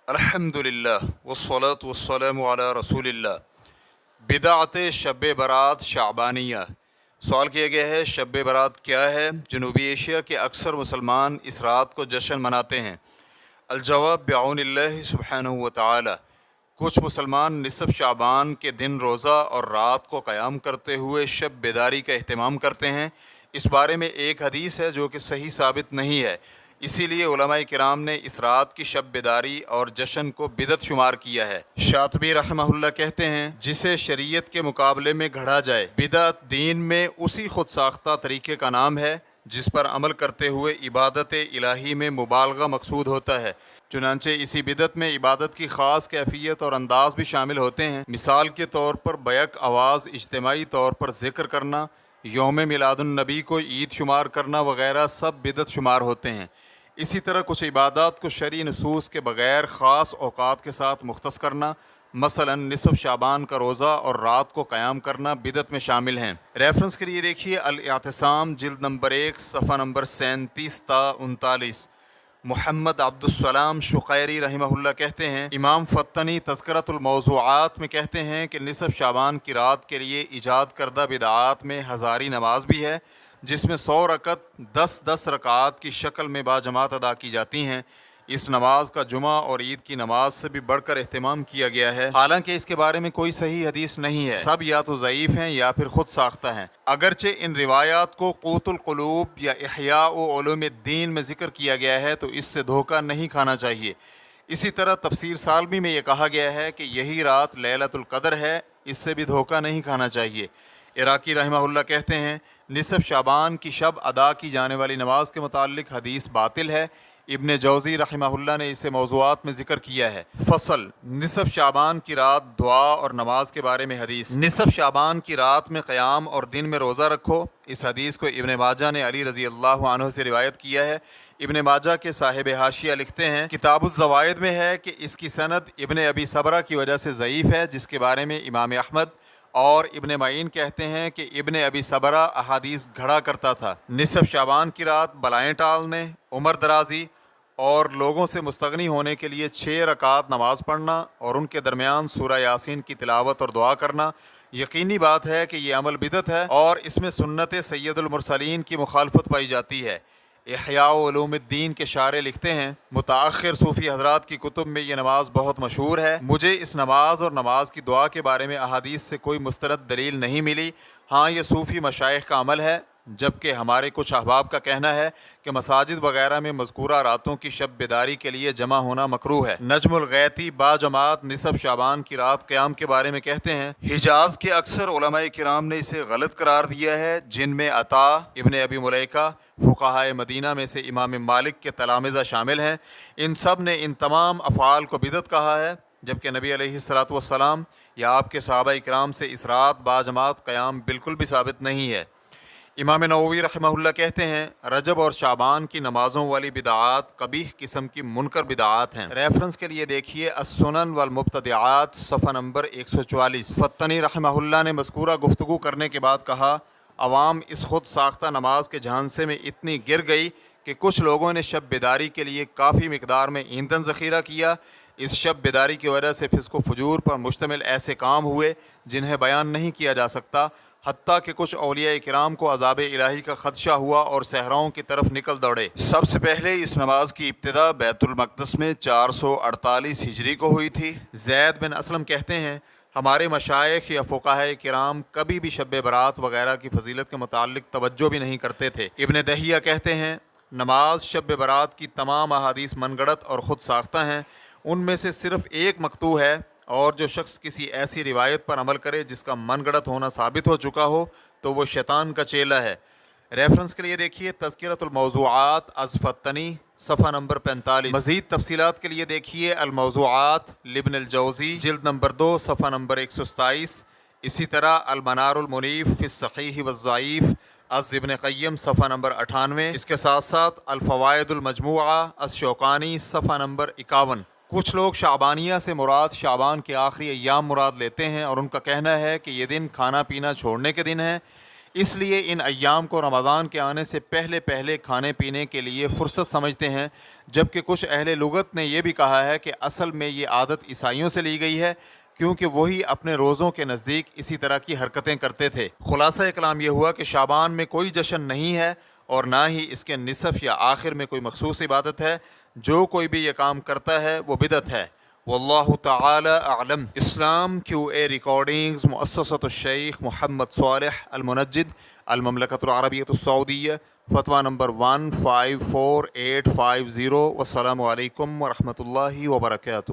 الحمدللہ والصلاة والسلام علی رسول اللہ۔ بدعت شب برات شعبانیہ۔ سوال کیا گیا ہے شب برات کیا ہے؟ جنوبی ایشیا کے اکثر مسلمان اس رات کو جشن مناتے ہیں۔ الجواب بعون اللہ سبحانہ وتعالی۔ کچھ مسلمان نصف شعبان کے دن روزہ اور رات کو قیام کرتے ہوئے شب بیداری کا اہتمام کرتے ہیں۔ اس بارے میں ایک حدیث ہے جو کہ صحیح ثابت نہیں ہے، اسی لیے علماء کرام نے اس رات کی شب بیداری اور جشن کو بدعت شمار کیا ہے۔ شاطبی رحمہ اللہ کہتے ہیں جسے شریعت کے مقابلے میں گھڑا جائے۔ بدعت دین میں اسی خود ساختہ طریقے کا نام ہے جس پر عمل کرتے ہوئے عبادت الہی میں مبالغہ مقصود ہوتا ہے۔ چنانچہ اسی بدعت میں عبادت کی خاص کیفیت اور انداز بھی شامل ہوتے ہیں۔ مثال کے طور پر بیک آواز اجتماعی طور پر ذکر کرنا، یوم میلاد النبی کو عید شمار کرنا وغیرہ سب بدعت شمار ہوتے ہیں۔ اسی طرح کچھ عبادات کو شرعی نصوص کے بغیر خاص اوقات کے ساتھ مختص کرنا، مثلا نصف شعبان کا روزہ اور رات کو قیام کرنا بدعت میں شامل ہیں۔ ریفرنس کے لیے دیکھیے الاعتصام جلد نمبر 1 صفحہ نمبر 37 تا 39۔ محمد عبدالسلام شقیری رحمہ اللہ کہتے ہیں، امام فتنی تذکرۃ الموضوعات میں کہتے ہیں کہ نصف شعبان کی رات کے لیے ایجاد کردہ بدعات میں ہزاری نماز بھی ہے، جس میں 100 رکعت 10 رکعات کی شکل میں باجماعت ادا کی جاتی ہیں۔ اس نماز کا جمعہ اور عید کی نماز سے بھی بڑھ کر اہتمام کیا گیا ہے، حالانکہ اس کے بارے میں کوئی صحیح حدیث نہیں ہے، سب یا تو ضعیف ہیں یا پھر خود ساختہ ہیں۔ اگرچہ ان روایات کو قوت القلوب یا احیاء علوم الدین میں ذکر کیا گیا ہے تو اس سے دھوکہ نہیں کھانا چاہیے۔ اسی طرح تفسیر سالمی میں یہ کہا گیا ہے کہ یہی رات لیلۃ القدر ہے، اس سے بھی دھوکہ نہیں کھانا چاہیے۔ عراقی رحمہ اللہ کہتے ہیں نصف شعبان کی شب ادا کی جانے والی نماز کے متعلق حدیث باطل ہے۔ ابن جوزی رحمہ اللہ نے اسے موضوعات میں ذکر کیا ہے۔ فصل نصف شعبان کی رات دعا اور نماز کے بارے میں حدیث۔ نصف شعبان کی رات میں قیام اور دن میں روزہ رکھو۔ اس حدیث کو ابن ماجہ نے علی رضی اللہ عنہ سے روایت کیا ہے۔ ابن ماجہ کے صاحب حاشیہ لکھتے ہیں کتاب الزوائد میں ہے کہ اس کی سند ابن ابی صبرہ کی وجہ سے ضعیف ہے، جس کے بارے میں امام احمد اور ابن معین کہتے ہیں کہ ابن ابی صبرہ احادیث گھڑا کرتا تھا۔ نصف شعبان کی رات بلائیں ٹالنے، عمر درازی اور لوگوں سے مستغنی ہونے کے لیے 6 رکعات نماز پڑھنا اور ان کے درمیان سورہ یاسین کی تلاوت اور دعا کرنا، یقینی بات ہے کہ یہ عمل بدعت ہے اور اس میں سنت سید المرسلین کی مخالفت پائی جاتی ہے۔ احیاء علوم الدین کے شارح لکھتے ہیں متاخر صوفی حضرات کی کتب میں یہ نماز بہت مشہور ہے۔ مجھے اس نماز اور نماز کی دعا کے بارے میں احادیث سے کوئی مستند دلیل نہیں ملی۔ ہاں یہ صوفی مشائخ کا عمل ہے، جبکہ ہمارے کچھ احباب کا کہنا ہے کہ مساجد وغیرہ میں مذکورہ راتوں کی شب بیداری کے لیے جمع ہونا مکروہ ہے۔ نجم الغیتی باجماعت نصف شعبان کی رات قیام کے بارے میں کہتے ہیں حجاز کے اکثر علماء کرام نے اسے غلط قرار دیا ہے، جن میں عطا ابن ابی ملیکہ، فقہائے مدینہ میں سے امام مالک کے تلامذہ شامل ہیں۔ ان سب نے ان تمام افعال کو بدعت کہا ہے، جبکہ نبی علیہ الصلوۃ والسلام یا آپ کے صحابہ کرام سے اس رات باجماعت قیام بالکل بھی ثابت نہیں ہے۔ امام نووی رحمہ اللہ کہتے ہیں رجب اور شعبان کی نمازوں والی بدعات قبیح قسم کی منکر بدعات ہیں۔ ریفرنس کے لیے دیکھیے السنن والمبتدعات صفحہ نمبر 144۔ فتنی رحمہ اللہ نے مذکورہ گفتگو کرنے کے بعد کہا عوام اس خود ساختہ نماز کے جھانسے میں اتنی گر گئی کہ کچھ لوگوں نے شب بیداری کے لیے کافی مقدار میں ایندھن ذخیرہ کیا۔ اس شب بیداری کی وجہ سے فسق و فجور پر مشتمل ایسے کام ہوئے جنہیں بیان نہیں کیا جا سکتا، حتیٰ کہ کچھ اولیاء کرام کو عذاب الہی کا خدشہ ہوا اور صحراؤں کی طرف نکل دوڑے۔ سب سے پہلے اس نماز کی ابتدا بیت المقدس میں 448 ہجری کو ہوئی تھی۔ زید بن اسلم کہتے ہیں ہمارے مشائخ یا فقہائے کرام کبھی بھی شب برات وغیرہ کی فضیلت کے متعلق توجہ بھی نہیں کرتے تھے۔ ابن دہیہ کہتے ہیں نماز شب برات کی تمام احادیث من گڑت اور خود ساختہ ہیں، ان میں سے صرف ایک مقطوع ہے، اور جو شخص کسی ایسی روایت پر عمل کرے جس کا من گڑت ہونا ثابت ہو چکا ہو تو وہ شیطان کا چیلا ہے۔ ریفرنس کے لیے دیکھیے تذکرۃ الموضوعات از فتنی صفحہ نمبر 45۔ مزید تفصیلات کے لیے دیکھیے الموضوعات لابن الجوزی جلد نمبر 2 صفحہ نمبر 127۔ اسی طرح المنار المنیف فی الصحیح والضعیف از ابن قیم صفحہ نمبر 98۔ اس کے ساتھ ساتھ الفوائد المجموعہ از شوکانی صفحہ نمبر 51۔ کچھ لوگ شعبانیہ سے مراد شعبان کے آخری ایام مراد لیتے ہیں اور ان کا کہنا ہے کہ یہ دن کھانا پینا چھوڑنے کے دن ہیں۔ اس لیے ان ایام کو رمضان کے آنے سے پہلے پہلے کھانے پینے کے لیے فرصت سمجھتے ہیں، جبکہ کچھ اہل لغت نے یہ بھی کہا ہے کہ اصل میں یہ عادت عیسائیوں سے لی گئی ہے، کیونکہ وہی اپنے روزوں کے نزدیک اسی طرح کی حرکتیں کرتے تھے۔ خلاصہ کلام یہ ہوا کہ شعبان میں کوئی جشن نہیں ہے اور نہ ہی اس کے نصف یا آخر میں کوئی مخصوص عبادت ہے۔ جو کوئی بھی یہ کام کرتا ہے وہ بدعت ہے۔ واللہ تعالی اعلم۔ اسلام QA ریکارڈنگز، مؤسسۃ الشیخ محمد صالح المنجد، المملکۃ العربیۃ السعودیہ، فتویٰ نمبر 154850۔ والسلام علیکم ورحمۃ اللہ وبرکاتہ۔